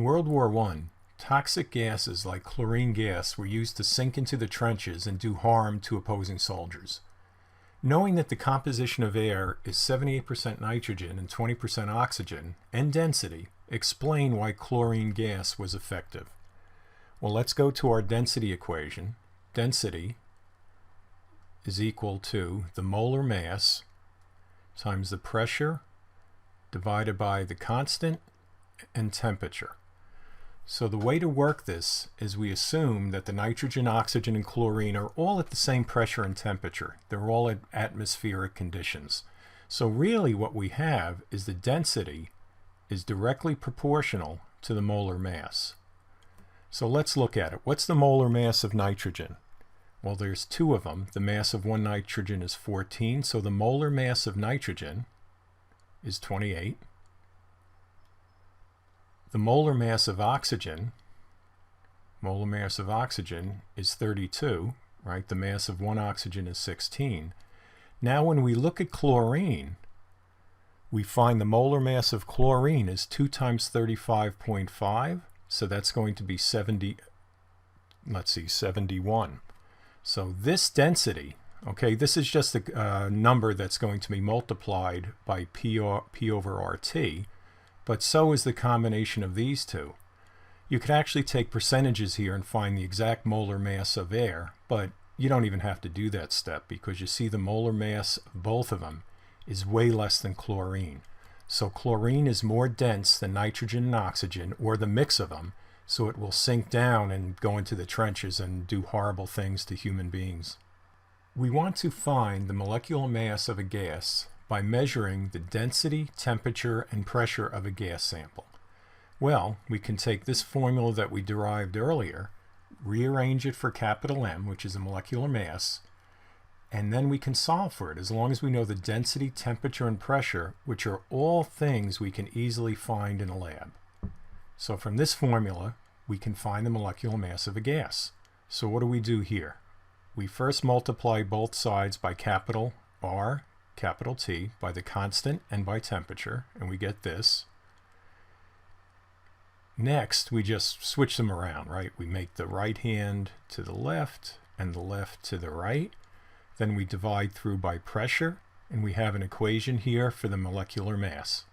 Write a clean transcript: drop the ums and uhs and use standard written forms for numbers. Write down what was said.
World War I, toxic gases like chlorine gas were used to sink into the trenches and do harm to opposing soldiers. Knowing that the composition of air is 78% nitrogen and 20% oxygen, and density, explain why chlorine gas was effective. Well, let's go to our density equation. Density is equal to the molar mass times the pressure divided by the constant and temperature. So the way to work this is we assume that the nitrogen, oxygen, and chlorine are all at the same pressure and temperature. They're all at atmospheric conditions. So really what we have is the density is directly proportional to the molar mass. So let's look at it. What's the molar mass of nitrogen? Well, there's two of them. The mass of one nitrogen is 14, so the molar mass of nitrogen is 28. The molar mass of oxygen is 32, right? The mass of one oxygen is 16. Now when we look at chlorine, we find the molar mass of chlorine is 2 times 35.5, so that's going to be 71. So this density, okay, this is just a number that's going to be multiplied by P over RT, but so is the combination of these two. You could actually take percentages here and find the exact molar mass of air, but you don't even have to do that step because you see the molar mass of both of them is way less than chlorine. So chlorine is more dense than nitrogen and oxygen, or the mix of them, so it will sink down and go into the trenches and do horrible things to human beings. We want to find the molecular mass of a gas by measuring the density, temperature, and pressure of a gas sample. Well, we can take this formula that we derived earlier, rearrange it for capital M, which is a molecular mass, and then we can solve for it as long as we know the density, temperature, and pressure, which are all things we can easily find in a lab. So from this formula, we can find the molecular mass of a gas. So what do we do here? We first multiply both sides by capital R, capital T, by the constant and by temperature, and we get this. Next, we just switch them around, right? We make the right hand to the left and the left to the right. Then we divide through by pressure, and we have an equation here for the molecular mass.